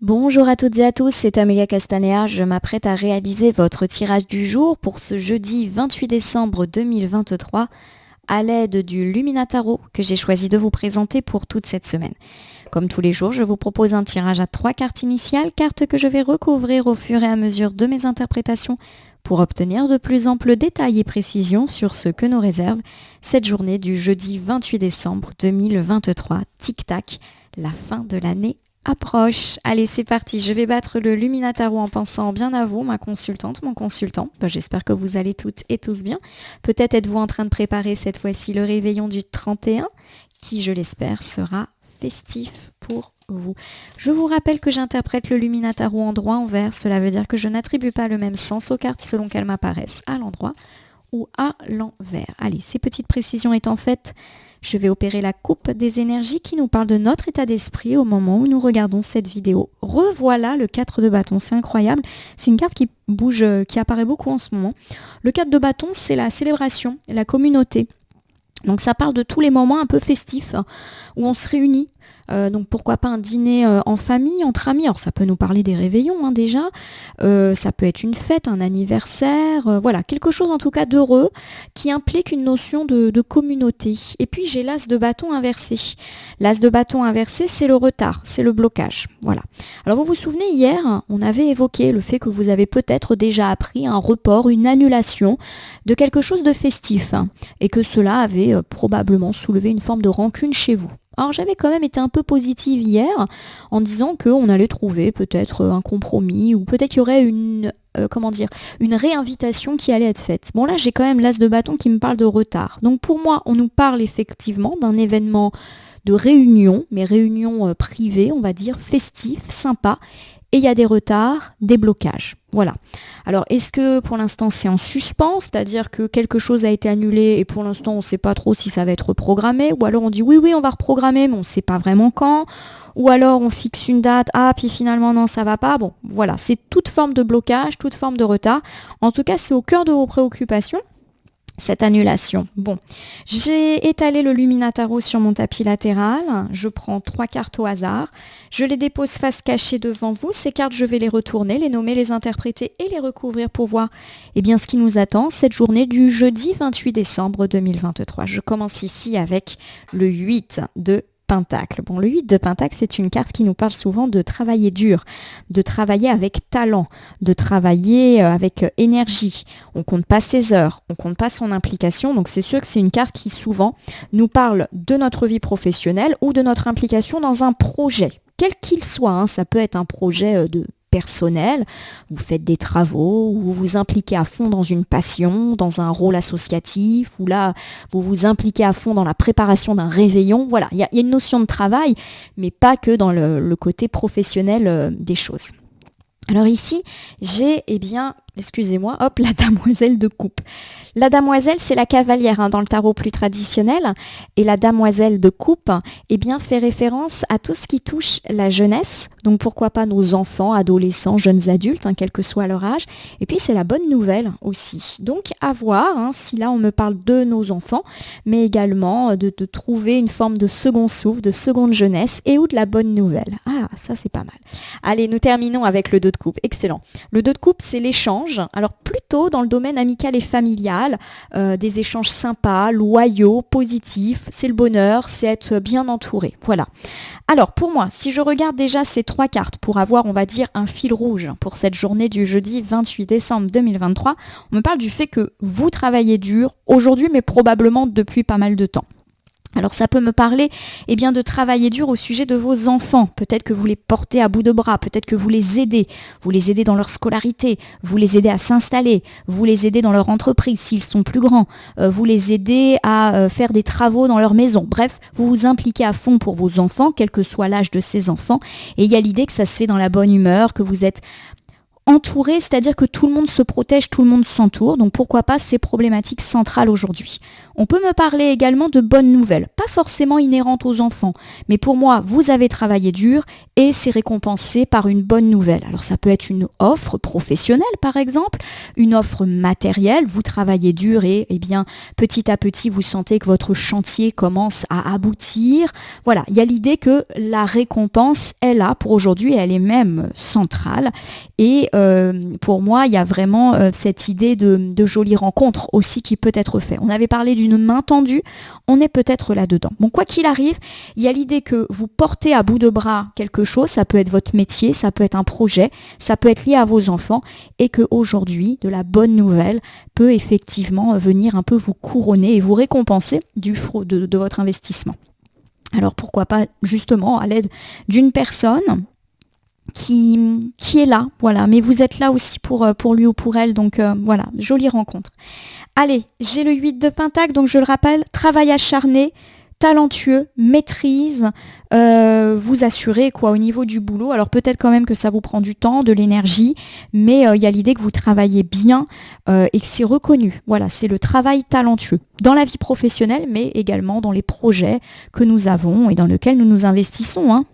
Bonjour à toutes et à tous, c'est Amélia Castanea. Je m'apprête à réaliser votre tirage du jour pour ce jeudi 28 décembre 2023 à l'aide du Luminataro que j'ai choisi de vous présenter pour toute cette semaine. Comme tous les jours, je vous propose un tirage à 3 cartes initiales, cartes que je vais recouvrir au fur et à mesure de mes interprétations pour obtenir de plus amples détails et précisions sur ce que nous réserve cette journée du jeudi 28 décembre 2023. Tic-tac, la fin de l'année approche. Allez, c'est parti. Je vais battre le Luminataro en pensant bien à vous, ma consultante, mon consultant. J'espère que vous allez toutes et tous bien. Peut-être êtes-vous en train de préparer cette fois-ci le réveillon du 31, qui, je l'espère, sera festif pour vous. Je vous rappelle que j'interprète le Luminataro en droit envers. Cela veut dire que je n'attribue pas le même sens aux cartes selon qu'elles m'apparaissent à l'endroit ou à l'envers. Allez, ces petites précisions étant faites, je vais opérer la coupe des énergies qui nous parle de notre état d'esprit au moment où nous regardons cette vidéo. Revoilà le 4 de bâton, c'est incroyable. C'est une carte qui bouge, qui apparaît beaucoup en ce moment. Le 4 de bâton, c'est la célébration, la communauté. Donc ça parle de tous les moments un peu festifs où on se réunit. Donc pourquoi pas un dîner en famille, entre amis. Alors ça peut nous parler des réveillons déjà. Ça peut être une fête, un anniversaire. Voilà, quelque chose en tout cas d'heureux qui implique une notion de communauté. Et puis j'ai l'as de bâton inversé. L'as de bâton inversé, c'est le retard, c'est le blocage. Voilà. Alors vous vous souvenez, hier, on avait évoqué le fait que vous avez peut-être déjà appris un report, une annulation de quelque chose de festif. Et que cela avait probablement soulevé une forme de rancune chez vous. Alors j'avais quand même été un peu positive hier en disant qu'on allait trouver peut-être un compromis ou peut-être qu'il y aurait une réinvitation qui allait être faite. Bon là j'ai quand même l'as de bâton qui me parle de retard. Donc pour moi on nous parle effectivement d'un événement de réunion, mais réunion privée on va dire, festif, sympa. Et il y a des retards, des blocages. Voilà. Alors, est-ce que pour l'instant c'est en suspens, c'est-à-dire que quelque chose a été annulé et pour l'instant on ne sait pas trop si ça va être reprogrammé, ou alors on dit oui, on va reprogrammer, mais on ne sait pas vraiment quand, ou alors on fixe une date, puis finalement non, ça va pas. Bon, voilà, c'est toute forme de blocage, toute forme de retard. En tout cas, c'est au cœur de vos préoccupations. Cette annulation. Bon, j'ai étalé le Luminataro sur mon tapis latéral. Je prends 3 cartes au hasard. Je les dépose face cachée devant vous. Ces cartes, je vais les retourner, les nommer, les interpréter et les recouvrir pour voir ce qui nous attend cette journée du jeudi 28 décembre 2023. Je commence ici avec le 8 de Pentacle. Bon, le 8 de Pentacle, c'est une carte qui nous parle souvent de travailler dur, de travailler avec talent, de travailler avec énergie. On compte pas ses heures, on compte pas son implication. Donc c'est sûr que c'est une carte qui souvent nous parle de notre vie professionnelle ou de notre implication dans un projet, quel qu'il soit. Ça peut être un projet de personnel, vous faites des travaux, ou vous vous impliquez à fond dans une passion, dans un rôle associatif, ou là, vous vous impliquez à fond dans la préparation d'un réveillon. Voilà, il y a une notion de travail, mais pas que dans le côté professionnel des choses. Alors ici, j'ai, excusez-moi, la damoiselle de coupe. La damoiselle, c'est la cavalière dans le tarot plus traditionnel. Et la damoiselle de coupe, fait référence à tout ce qui touche la jeunesse. Donc pourquoi pas nos enfants, adolescents, jeunes adultes, quel que soit leur âge. Et puis c'est la bonne nouvelle aussi. Donc à voir, si là on me parle de nos enfants, mais également de trouver une forme de second souffle, de seconde jeunesse et ou de la bonne nouvelle. Ça c'est pas mal. Allez, nous terminons avec le 2 de coupe. Excellent. Le 2 de coupe, c'est l'échange. Alors plutôt dans le domaine amical et familial, des échanges sympas, loyaux, positifs. C'est le bonheur, c'est être bien entouré. Voilà. Alors pour moi, si je regarde déjà ces 3 cartes pour avoir, on va dire, un fil rouge pour cette journée du jeudi 28 décembre 2023, on me parle du fait que vous travaillez dur aujourd'hui, mais probablement depuis pas mal de temps. Alors ça peut me parler de travailler dur au sujet de vos enfants. Peut-être que vous les portez à bout de bras, peut-être que vous les aidez dans leur scolarité, vous les aidez à s'installer, vous les aidez dans leur entreprise s'ils sont plus grands, vous les aidez à faire des travaux dans leur maison. Bref, vous vous impliquez à fond pour vos enfants, quel que soit l'âge de ces enfants. Et il y a l'idée que ça se fait dans la bonne humeur, que vous êtes Entouré, c'est-à-dire que tout le monde se protège, tout le monde s'entoure, donc pourquoi pas ces problématiques centrales aujourd'hui. On peut me parler également de bonnes nouvelles, pas forcément inhérentes aux enfants, mais pour moi, vous avez travaillé dur et c'est récompensé par une bonne nouvelle. Alors ça peut être une offre professionnelle par exemple, une offre matérielle, vous travaillez dur et bien petit à petit vous sentez que votre chantier commence à aboutir. Voilà, il y a l'idée que la récompense est là pour aujourd'hui, elle est même centrale et pour moi, il y a vraiment cette idée de jolie rencontre aussi qui peut être faite. On avait parlé d'une main tendue, on est peut-être là-dedans. Bon, quoi qu'il arrive, il y a l'idée que vous portez à bout de bras quelque chose, ça peut être votre métier, ça peut être un projet, ça peut être lié à vos enfants, et qu'aujourd'hui, de la bonne nouvelle peut effectivement venir un peu vous couronner et vous récompenser de votre investissement. Alors pourquoi pas justement à l'aide d'une personne qui est là, voilà, mais vous êtes là aussi pour lui ou pour elle, donc voilà, jolie rencontre. Allez, j'ai le 8 de Pentacle, donc je le rappelle, travail acharné, talentueux, maîtrise, vous assurez quoi au niveau du boulot. Alors peut-être quand même que ça vous prend du temps, de l'énergie, mais il y a l'idée que vous travaillez bien et que c'est reconnu. Voilà, c'est le travail talentueux dans la vie professionnelle, mais également dans les projets que nous avons et dans lesquels nous nous investissons, hein.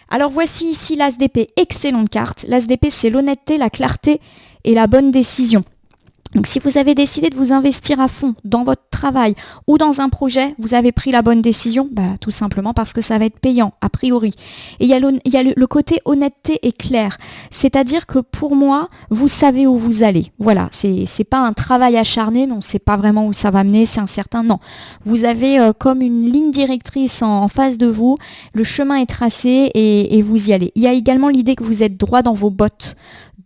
Alors voici ici l'As d'épée, excellente carte. L'As d'épée, c'est l'honnêteté, la clarté et la bonne décision. Donc si vous avez décidé de vous investir à fond dans votre travail ou dans un projet, vous avez pris la bonne décision, tout simplement parce que ça va être payant, a priori. Et il y a le côté honnêteté et clair. C'est-à-dire que pour moi, vous savez où vous allez. Voilà, c'est pas un travail acharné, mais on ne sait pas vraiment où ça va mener, c'est incertain. Non, vous avez comme une ligne directrice en face de vous, le chemin est tracé et vous y allez. Il y a également l'idée que vous êtes droit dans vos bottes,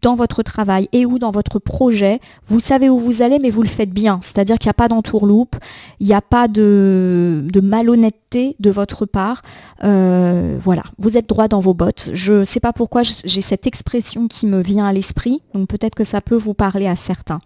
dans votre travail et ou dans votre projet, vous savez où vous allez, mais vous le faites bien. C'est-à-dire qu'il n'y a pas d'entourloupe, il n'y a pas de malhonnêteté de votre part. Voilà, vous êtes droit dans vos bottes. Je ne sais pas pourquoi j'ai cette expression qui me vient à l'esprit, donc peut-être que ça peut vous parler à certains.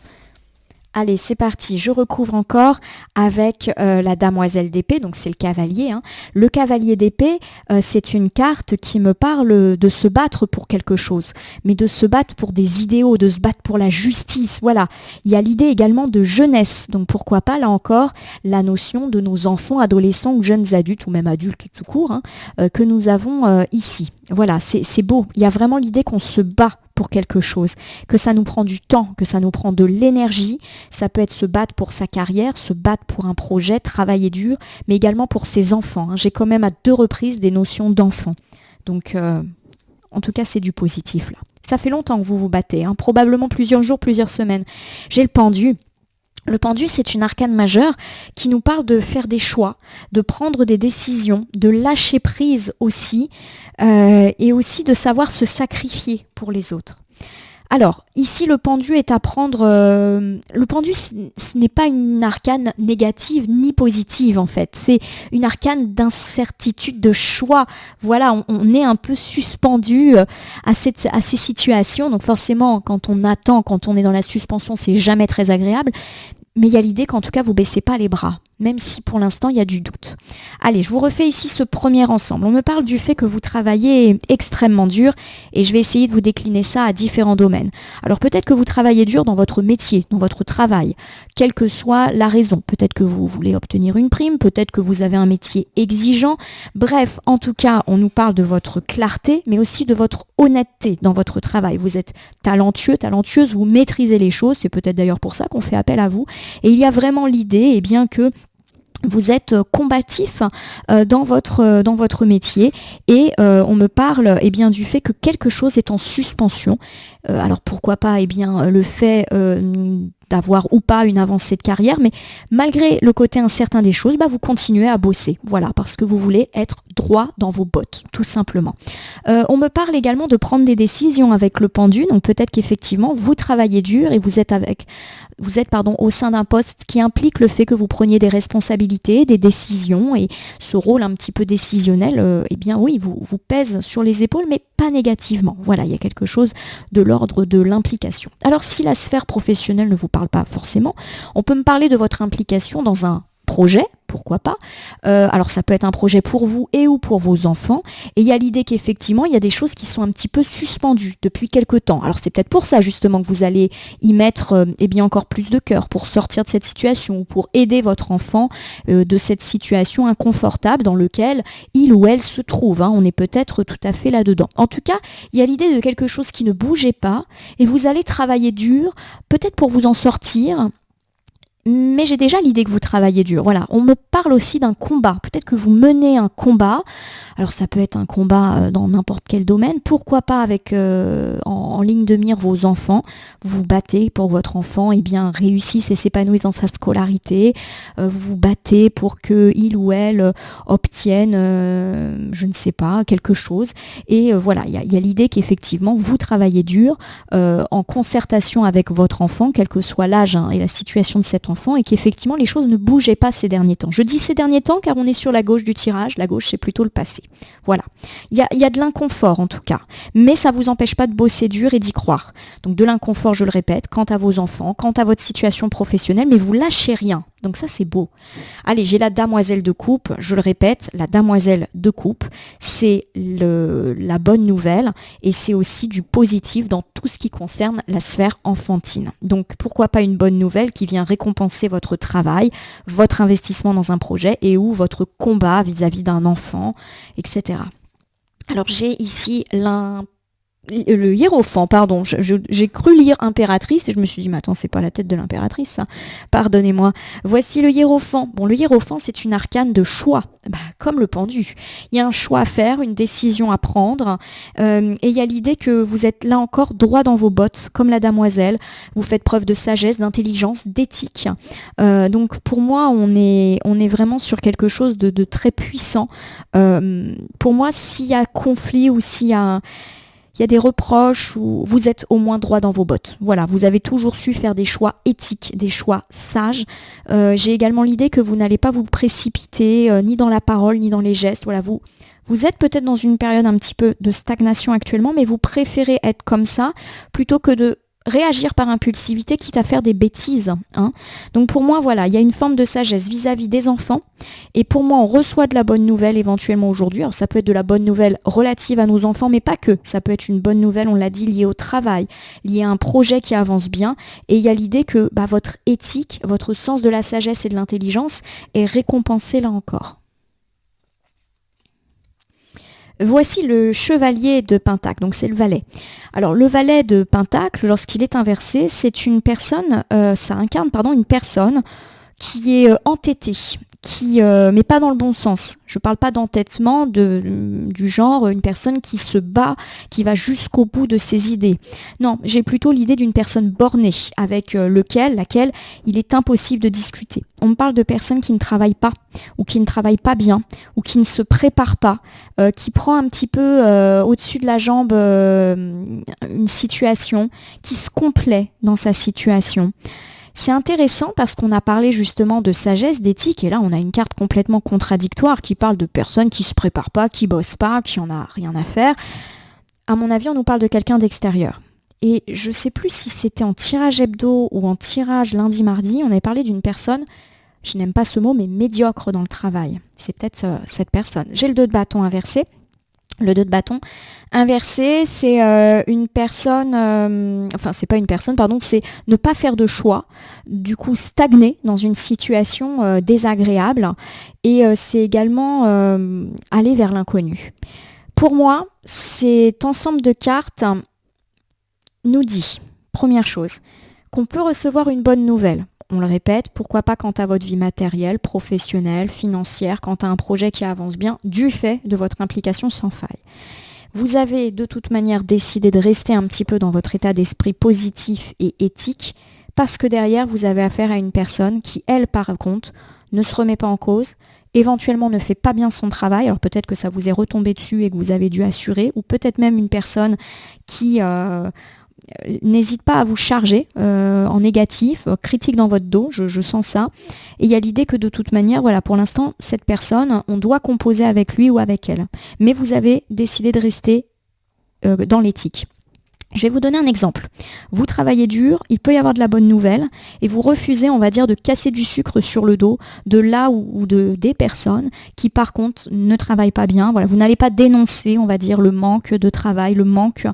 Allez, c'est parti, je recouvre encore avec la damoiselle d'épée, donc c'est le cavalier, hein. Le cavalier d'épée, c'est une carte qui me parle de se battre pour quelque chose, mais de se battre pour des idéaux, de se battre pour la justice, voilà. Il y a l'idée également de jeunesse, donc pourquoi pas, là encore, la notion de nos enfants, adolescents ou jeunes adultes, ou même adultes tout court, hein, que nous avons ici. Voilà, c'est beau, il y a vraiment l'idée qu'on se bat pour quelque chose, que ça nous prend du temps, que ça nous prend de l'énergie. Ça peut être se battre pour sa carrière, se battre pour un projet, travailler dur, mais également pour ses enfants, hein. J'ai quand même à 2 reprises des notions d'enfants. Donc, en tout cas, c'est du positif là. Ça fait longtemps que vous vous battez, hein, probablement plusieurs jours, plusieurs semaines. J'ai le pendu. Le pendu, c'est une arcane majeure qui nous parle de faire des choix, de prendre des décisions, de lâcher prise aussi, et aussi de savoir se sacrifier pour les autres. Alors, ici, le pendu est à prendre... le pendu, ce n'est pas une arcane négative ni positive, en fait. C'est une arcane d'incertitude, de choix. Voilà, on est un peu suspendu à ces situations. Donc forcément, quand on attend, quand on est dans la suspension, c'est jamais très agréable. Mais il y a l'idée qu'en tout cas, vous ne baissez pas les bras, même si pour l'instant, il y a du doute. Allez, je vous refais ici ce premier ensemble. On me parle du fait que vous travaillez extrêmement dur et je vais essayer de vous décliner ça à différents domaines. Alors peut-être que vous travaillez dur dans votre métier, dans votre travail, quelle que soit la raison. Peut-être que vous voulez obtenir une prime, peut-être que vous avez un métier exigeant. Bref, en tout cas, on nous parle de votre clarté, mais aussi de votre honnêteté dans votre travail. Vous êtes talentueux, talentueuse, vous maîtrisez les choses. C'est peut-être d'ailleurs pour ça qu'on fait appel à vous. Et il y a vraiment l'idée, bien que vous êtes combatif dans votre métier et on me parle bien du fait que quelque chose est en suspension. Alors pourquoi pas le fait d'avoir ou pas une avancée de carrière, mais malgré le côté incertain des choses, vous continuez à bosser. Voilà, parce que vous voulez être droit dans vos bottes, tout simplement. On me parle également de prendre des décisions avec le pendu, donc peut-être qu'effectivement vous travaillez dur et vous êtes au sein d'un poste qui implique le fait que vous preniez des responsabilités, des décisions, et ce rôle un petit peu décisionnel, oui, vous pèse sur les épaules, mais pas négativement. Voilà, il y a quelque chose de l'ordre de l'implication. Alors si la sphère professionnelle ne vous parle pas forcément, on peut me parler de votre implication dans un projet pourquoi pas. Alors ça peut être un projet pour vous et ou pour vos enfants. Et il y a l'idée qu'effectivement, il y a des choses qui sont un petit peu suspendues depuis quelque temps. Alors c'est peut-être pour ça justement que vous allez y mettre encore plus de cœur pour sortir de cette situation ou pour aider votre enfant de cette situation inconfortable dans laquelle il ou elle se trouve. On est peut-être tout à fait là-dedans. En tout cas, il y a l'idée de quelque chose qui ne bougeait pas et vous allez travailler dur, peut-être pour vous en sortir. Mais j'ai déjà l'idée que vous travaillez dur. Voilà, on me parle aussi d'un combat. Peut-être que vous menez un combat. Alors ça peut être un combat dans n'importe quel domaine. Pourquoi pas avec en ligne de mire vos enfants. Vous vous battez pour que votre enfant réussisse et s'épanouisse dans sa scolarité. Vous vous battez pour qu'il ou elle obtienne, je ne sais pas, quelque chose. Et voilà, il y a l'idée qu'effectivement, vous travaillez dur en concertation avec votre enfant, quel que soit l'âge et la situation de cet enfant, et qu'effectivement les choses ne bougeaient pas ces derniers temps. Je dis ces derniers temps car on est sur la gauche du tirage, la gauche c'est plutôt le passé. Voilà, il y a de l'inconfort en tout cas, mais ça ne vous empêche pas de bosser dur et d'y croire. Donc de l'inconfort, je le répète, quant à vos enfants, quant à votre situation professionnelle, mais vous lâchez rien. Donc ça, c'est beau. Allez, j'ai la damoiselle de coupe. Je le répète, la damoiselle de coupe, c'est la bonne nouvelle et c'est aussi du positif dans tout ce qui concerne la sphère enfantine. Donc pourquoi pas une bonne nouvelle qui vient récompenser votre travail, votre investissement dans un projet et ou votre combat vis-à-vis d'un enfant, etc. Alors j'ai ici le hiérophant, pardon, j'ai cru lire impératrice et je me suis dit, mais attends, c'est pas la tête de l'impératrice, ça. Pardonnez-moi. Voici le hiérophant. Bon, le hiérophant, c'est une arcane de choix, comme le pendu. Il y a un choix à faire, une décision à prendre, et il y a l'idée que vous êtes là encore droit dans vos bottes, comme la damoiselle. Vous faites preuve de sagesse, d'intelligence, d'éthique. Donc pour moi, on est vraiment sur quelque chose de très puissant. Pour moi, s'il y a conflit ou s'il y a des reproches ou vous êtes au moins droit dans vos bottes. Voilà, vous avez toujours su faire des choix éthiques, des choix sages. J'ai également l'idée que vous n'allez pas vous précipiter ni dans la parole ni dans les gestes. Voilà, vous êtes peut-être dans une période un petit peu de stagnation actuellement, mais vous préférez être comme ça plutôt que de réagir par impulsivité, quitte à faire des bêtises. Donc pour moi, voilà, il y a une forme de sagesse vis-à-vis des enfants. Et pour moi, on reçoit de la bonne nouvelle éventuellement aujourd'hui. Alors ça peut être de la bonne nouvelle relative à nos enfants, mais pas que. Ça peut être une bonne nouvelle, on l'a dit, liée au travail, liée à un projet qui avance bien. Et il y a l'idée que votre éthique, votre sens de la sagesse et de l'intelligence est récompensé là encore. Voici le chevalier de Pentacle, donc c'est le valet. Alors le valet de Pentacle, lorsqu'il est inversé, c'est une personne, ça incarne une personne qui est entêtée, mais pas dans le bon sens. Je ne parle pas d'entêtement du genre une personne qui se bat, qui va jusqu'au bout de ses idées. Non, j'ai plutôt l'idée d'une personne bornée avec laquelle il est impossible de discuter. On me parle de personnes qui ne travaillent pas, ou qui ne travaillent pas bien, ou qui ne se préparent pas, qui prend un petit peu au-dessus de la jambe une situation, qui se complaît dans sa situation. C'est intéressant parce qu'on a parlé justement de sagesse, d'éthique, et là on a une carte complètement contradictoire qui parle de personnes qui ne se préparent pas, qui ne bossent pas, qui n'en a rien à faire. À mon avis, on nous parle de quelqu'un d'extérieur. Et je ne sais plus si c'était en tirage hebdo ou en tirage lundi-mardi, on avait parlé d'une personne, je n'aime pas ce mot, mais médiocre dans le travail. C'est peut-être cette personne. J'ai le 2 de bâton inversé. Le 2 de bâton inversé, c'est une personne, c'est pas une personne, pardon, c'est ne pas faire de choix, du coup stagner dans une situation désagréable, et c'est également aller vers l'inconnu. Pour moi, cet ensemble de cartes nous dit, première chose, qu'on peut recevoir une bonne nouvelle. On le répète, pourquoi pas quant à votre vie matérielle, professionnelle, financière, quant à un projet qui avance bien, du fait de votre implication sans faille. Vous avez de toute manière décidé de rester un petit peu dans votre état d'esprit positif et éthique, parce que derrière, vous avez affaire à une personne qui, elle, par contre, ne se remet pas en cause, éventuellement ne fait pas bien son travail, alors peut-être que ça vous est retombé dessus et que vous avez dû assurer, ou peut-être même une personne qui n'hésite pas à vous charger en négatif, critique dans votre dos, je sens ça. Et il y a l'idée que de toute manière, voilà, pour l'instant, cette personne, on doit composer avec lui ou avec elle. Mais vous avez décidé de rester dans l'éthique. Je vais vous donner un exemple. Vous travaillez dur, il peut y avoir de la bonne nouvelle, et vous refusez, on va dire, de casser du sucre sur le dos de là ou de des personnes qui, par contre, ne travaillent pas bien. Voilà, vous n'allez pas dénoncer, on va dire, le manque de travail, le manque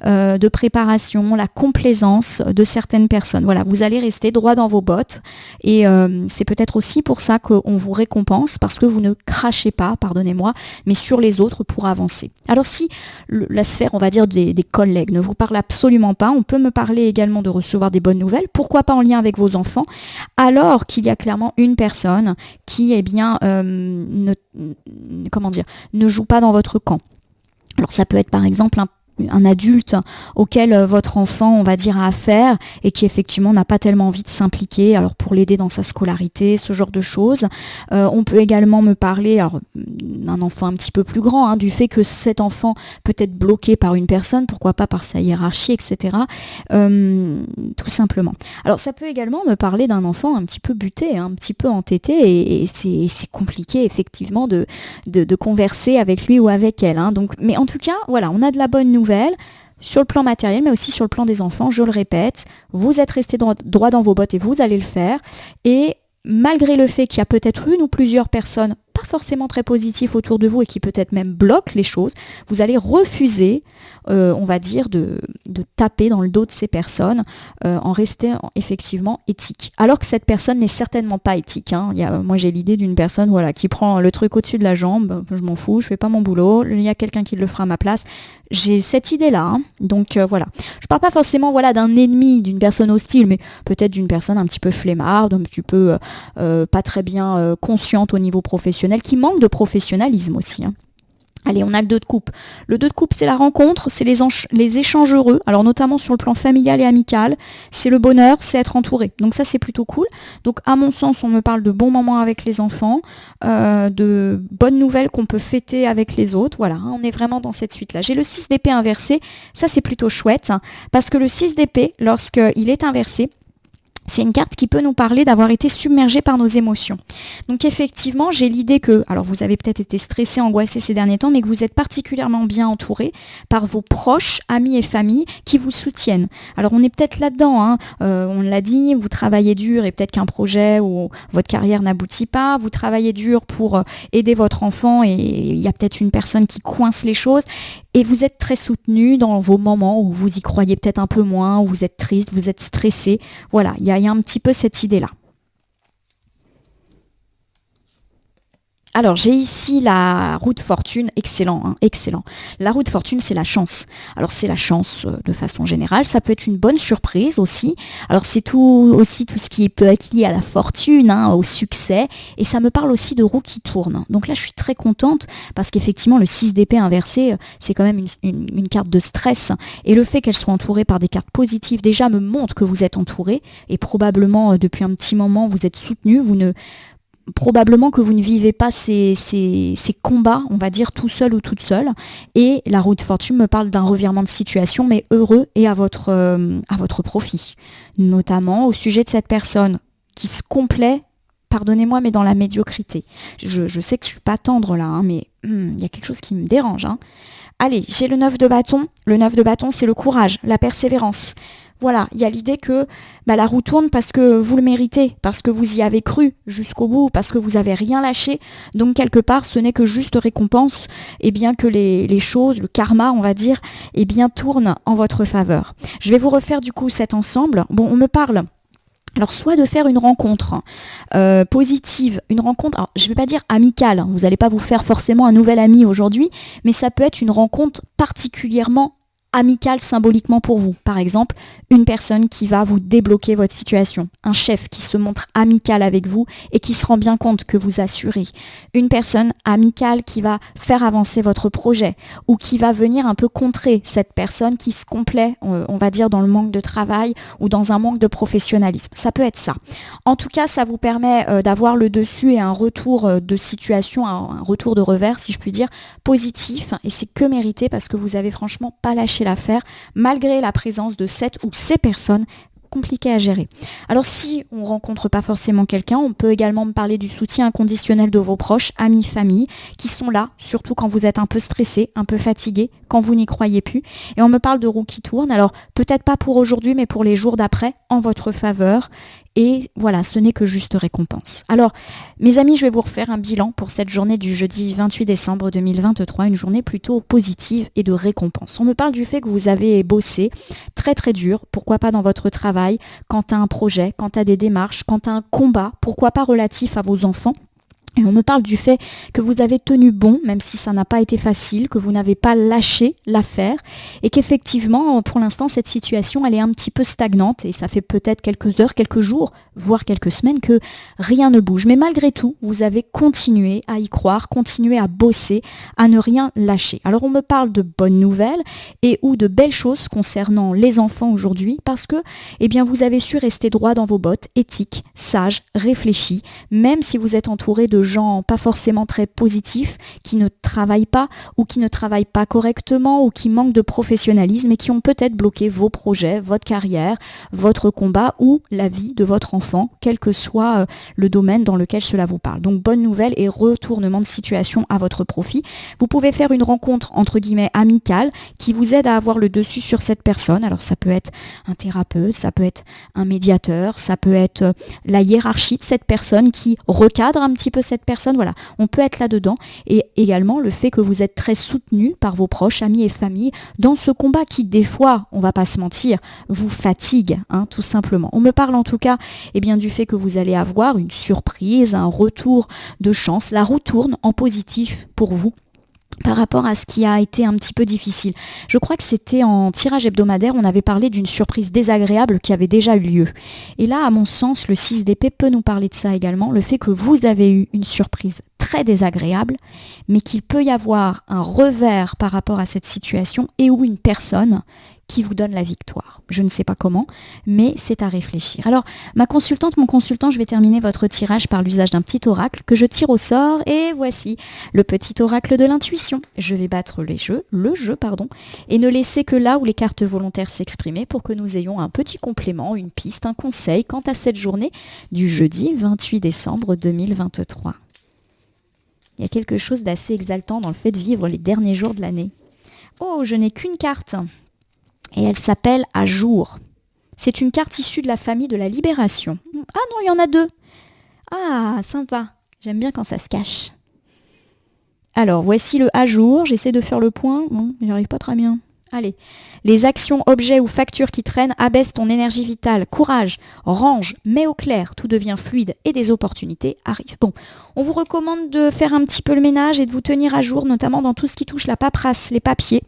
de préparation, la complaisance de certaines personnes. Voilà, vous allez rester droit dans vos bottes, et c'est peut-être aussi pour ça qu'on vous récompense, parce que vous ne crachez pas, pardonnez-moi, mais sur les autres pour avancer. Alors si la sphère, on va dire, des collègues ne vous parle absolument pas, on peut me parler également de recevoir des bonnes nouvelles, pourquoi pas en lien avec vos enfants, alors qu'il y a clairement une personne qui, eh bien, ne joue pas dans votre camp. Alors ça peut être par exemple un adulte auquel votre enfant, on va dire, a affaire et qui effectivement n'a pas tellement envie de s'impliquer, alors pour l'aider dans sa scolarité, ce genre de choses. On peut également me parler d'un enfant un petit peu plus grand, du fait que cet enfant peut être bloqué par une personne, pourquoi pas par sa hiérarchie, etc. Tout simplement. Alors ça peut également me parler d'un enfant un petit peu buté, un petit peu entêté, et c'est compliqué effectivement de converser avec lui ou avec elle. Donc, mais en tout cas, voilà, on a de la bonne nouvelle sur le plan matériel, mais aussi sur le plan des enfants. Je le répète, vous êtes resté droit dans vos bottes et vous allez le faire. Et malgré le fait qu'il y a peut-être une ou plusieurs personnes pas forcément très positives autour de vous et qui peut-être même bloquent les choses, vous allez refuser, on va dire, de taper dans le dos de ces personnes en restant effectivement éthique. Alors que cette personne n'est certainement pas éthique. Moi j'ai l'idée d'une personne qui prend le truc au-dessus de la jambe, je m'en fous, je fais pas mon boulot, il y a quelqu'un qui le fera à ma place. J'ai cette idée-là, donc voilà. Je parle pas forcément d'un ennemi, d'une personne hostile, mais peut-être d'une personne un petit peu flemmarde, un petit peu pas très bien consciente au niveau professionnel, qui manque de professionnalisme aussi. Allez, on a le 2 de coupe. Le 2 de coupe, c'est la rencontre, c'est les échanges heureux, alors notamment sur le plan familial et amical. C'est le bonheur, c'est être entouré. Donc ça, c'est plutôt cool. Donc à mon sens, on me parle de bons moments avec les enfants, de bonnes nouvelles qu'on peut fêter avec les autres. Voilà, on est vraiment dans cette suite-là. J'ai le 6 d'épée inversé. Ça, c'est plutôt chouette, parce que le 6 d'épée, lorsqu'il est inversé, c'est une carte qui peut nous parler d'avoir été submergé par nos émotions. Donc effectivement, j'ai l'idée que, alors vous avez peut-être été stressé, angoissé ces derniers temps, mais que vous êtes particulièrement bien entouré par vos proches, amis et familles qui vous soutiennent. Alors on est peut-être là-dedans, on l'a dit, vous travaillez dur et peut-être qu'un projet ou votre carrière n'aboutit pas, vous travaillez dur pour aider votre enfant et il y a peut-être une personne qui coince les choses. Et vous êtes très soutenu dans vos moments où vous y croyez peut-être un peu moins, où vous êtes triste, vous êtes stressé. Voilà, il y a un petit peu cette idée-là. Alors, j'ai ici la roue de fortune, excellent, excellent. La roue de fortune, c'est la chance. Alors, c'est la chance de façon générale. Ça peut être une bonne surprise aussi. Alors, c'est tout ce qui peut être lié à la fortune, au succès. Et ça me parle aussi de roues qui tournent. Donc là, je suis très contente parce qu'effectivement, le 6 d'épée inversé, c'est quand même une carte de stress. Et le fait qu'elle soit entourée par des cartes positives, déjà, me montre que vous êtes entouré. Et probablement, depuis un petit moment, vous êtes soutenu. Probablement que vous ne vivez pas ces combats, on va dire, tout seul ou toute seule. Et la roue de fortune me parle d'un revirement de situation, mais heureux et à votre profit. Notamment au sujet de cette personne qui se complaît, pardonnez-moi, mais dans la médiocrité. Je sais que je suis pas tendre là, mais il y a quelque chose qui me dérange. Allez, j'ai le 9 de bâton. Le 9 de bâton, c'est le courage, la persévérance. Voilà, il y a l'idée que la roue tourne parce que vous le méritez, parce que vous y avez cru jusqu'au bout, parce que vous n'avez rien lâché. Donc quelque part, ce n'est que juste récompense, et bien que les choses, le karma, on va dire, tournent en votre faveur. Je vais vous refaire du coup cet ensemble. Bon, on me parle. Alors soit de faire une rencontre positive, une rencontre, alors, je ne vais pas dire amicale, vous n'allez pas vous faire forcément un nouvel ami aujourd'hui, mais ça peut être une rencontre particulièrement amicale symboliquement pour vous. Par exemple, une personne qui va vous débloquer votre situation, un chef qui se montre amical avec vous et qui se rend bien compte que vous assurez, une personne amicale qui va faire avancer votre projet ou qui va venir un peu contrer cette personne qui se complaît, on va dire, dans le manque de travail ou dans un manque de professionnalisme. Ça peut être ça. En tout cas, ça vous permet d'avoir le dessus et un retour de situation, un retour de revers, si je puis dire, positif, et c'est que mérité parce que vous avez franchement pas lâché l'affaire, malgré la présence de cette ou ces personnes compliqué à gérer. Alors si on ne rencontre pas forcément quelqu'un, on peut également me parler du soutien inconditionnel de vos proches, amis, famille, qui sont là, surtout quand vous êtes un peu stressé, un peu fatigué, quand vous n'y croyez plus. Et on me parle de roues qui tournent, alors peut-être pas pour aujourd'hui, mais pour les jours d'après, en votre faveur. Et voilà, ce n'est que juste récompense. Alors, mes amis, je vais vous refaire un bilan pour cette journée du jeudi 28 décembre 2023, une journée plutôt positive et de récompense. On me parle du fait que vous avez bossé très très dur, pourquoi pas dans votre travail, quant à un projet, quant à des démarches, quant à un combat, pourquoi pas relatif à vos enfants. Et on me parle du fait que vous avez tenu bon, même si ça n'a pas été facile, que vous n'avez pas lâché l'affaire et qu'effectivement, pour l'instant, cette situation, elle est un petit peu stagnante et ça fait peut-être quelques heures, quelques jours, voire quelques semaines que rien ne bouge. Mais malgré tout, vous avez continué à y croire, continué à bosser, à ne rien lâcher. Alors on me parle de bonnes nouvelles et ou de belles choses concernant les enfants aujourd'hui parce que, eh bien, vous avez su rester droit dans vos bottes, éthique, sage, réfléchi, même si vous êtes entouré de gens pas forcément très positifs, qui ne travaillent pas ou qui ne travaillent pas correctement ou qui manquent de professionnalisme et qui ont peut-être bloqué vos projets, votre carrière, votre combat ou la vie de votre enfant, quel que soit le domaine dans lequel cela vous parle. Donc bonne nouvelle et retournement de situation à votre profit. Vous pouvez faire une rencontre entre guillemets amicale qui vous aide à avoir le dessus sur cette personne. Alors ça peut être un thérapeute, ça peut être un médiateur, ça peut être la hiérarchie de cette personne qui recadre un petit peu cette personne, voilà, on peut être là-dedans et également le fait que vous êtes très soutenu par vos proches, amis et famille dans ce combat qui des fois, on va pas se mentir, vous fatigue, tout simplement. On me parle en tout cas bien, du fait que vous allez avoir une surprise, un retour de chance, la roue tourne en positif pour vous par rapport à ce qui a été un petit peu difficile. Je crois que c'était en tirage hebdomadaire, on avait parlé d'une surprise désagréable qui avait déjà eu lieu. Et là, à mon sens, le 6 d'épée peut nous parler de ça également, le fait que vous avez eu une surprise très désagréable, mais qu'il peut y avoir un revers par rapport à cette situation et ou une personne qui vous donne la victoire. Je ne sais pas comment, mais c'est à réfléchir. Alors, ma consultante, mon consultant, je vais terminer votre tirage par l'usage d'un petit oracle que je tire au sort et voici le petit oracle de l'intuition. Je vais battre le jeu, et ne laisser que là où les cartes volontaires s'exprimer pour que nous ayons un petit complément, une piste, un conseil quant à cette journée du jeudi 28 décembre 2023. Il y a quelque chose d'assez exaltant dans le fait de vivre les derniers jours de l'année. Oh, je n'ai qu'une carte. Et elle s'appelle À jour. C'est une carte issue de la famille de la Libération. Ah non, il y en a deux. Ah, sympa. J'aime bien quand ça se cache. Alors, voici le À jour. J'essaie de faire le point. Bon, j'y arrive pas très bien. Allez, les actions, objets ou factures qui traînent abaissent ton énergie vitale. Courage, range, mets au clair, tout devient fluide et des opportunités arrivent. Bon, on vous recommande de faire un petit peu le ménage et de vous tenir à jour, notamment dans tout ce qui touche la paperasse, les papiers.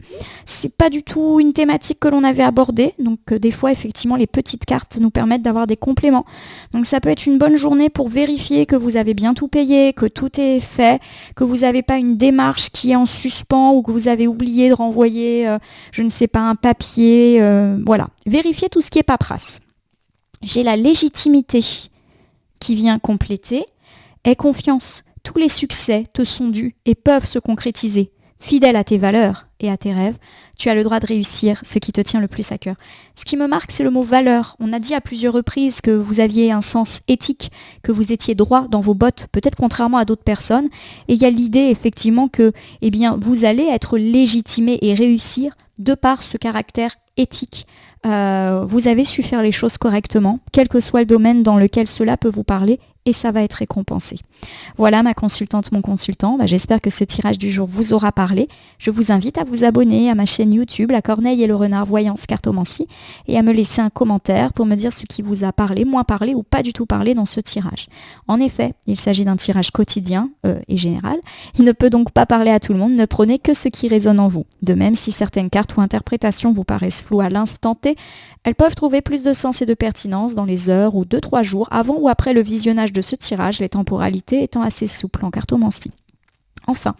C'est pas du tout une thématique que l'on avait abordée, donc des fois, effectivement, les petites cartes nous permettent d'avoir des compléments. Donc ça peut être une bonne journée pour vérifier que vous avez bien tout payé, que tout est fait, que vous n'avez pas une démarche qui est en suspens ou que vous avez oublié de renvoyer... je ne sais pas, un papier, voilà. Vérifiez tout ce qui est paperasse. J'ai la légitimité qui vient compléter. Aie confiance, tous les succès te sont dus et peuvent se concrétiser. Fidèle à tes valeurs et à tes rêves, tu as le droit de réussir ce qui te tient le plus à cœur. Ce qui me marque, c'est le mot valeur. On a dit à plusieurs reprises que vous aviez un sens éthique, que vous étiez droit dans vos bottes, peut-être contrairement à d'autres personnes. Et il y a l'idée effectivement que vous allez être légitimé et réussir de par ce caractère éthique. Vous avez su faire les choses correctement, quel que soit le domaine dans lequel cela peut vous parler, et ça va être récompensé. Voilà ma consultante, mon consultant. J'espère que ce tirage du jour vous aura parlé. Je vous invite à vous abonner à ma chaîne YouTube, La Corneille et le Renard Voyance Cartomancie, et à me laisser un commentaire pour me dire ce qui vous a parlé, moins parlé ou pas du tout parlé dans ce tirage. En effet, il s'agit d'un tirage quotidien et général. Il ne peut donc pas parler à tout le monde. Ne prenez que ce qui résonne en vous. De même, si certaines cartes ou interprétations vous paraissent floues à l'instant T, elles peuvent trouver plus de sens et de pertinence dans les heures ou 2-3 jours avant ou après le visionnage de ce tirage, les temporalités étant assez souples en cartomancie. Enfin,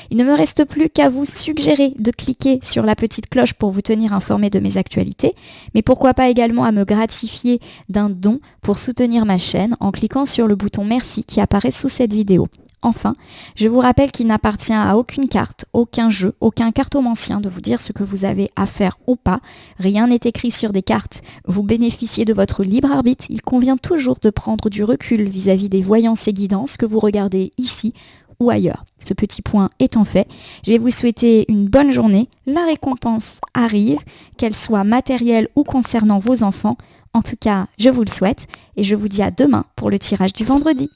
il ne me reste plus qu'à vous suggérer de cliquer sur la petite cloche pour vous tenir informé de mes actualités, mais pourquoi pas également à me gratifier d'un don pour soutenir ma chaîne en cliquant sur le bouton merci qui apparaît sous cette vidéo. Enfin, je vous rappelle qu'il n'appartient à aucune carte, aucun jeu, aucun cartomancien de vous dire ce que vous avez à faire ou pas. Rien n'est écrit sur des cartes. Vous bénéficiez de votre libre arbitre. Il convient toujours de prendre du recul vis-à-vis des voyances et guidances que vous regardez ici ou ailleurs. Ce petit point étant fait, je vais vous souhaiter une bonne journée. La récompense arrive, qu'elle soit matérielle ou concernant vos enfants. En tout cas, je vous le souhaite et je vous dis à demain pour le tirage du vendredi.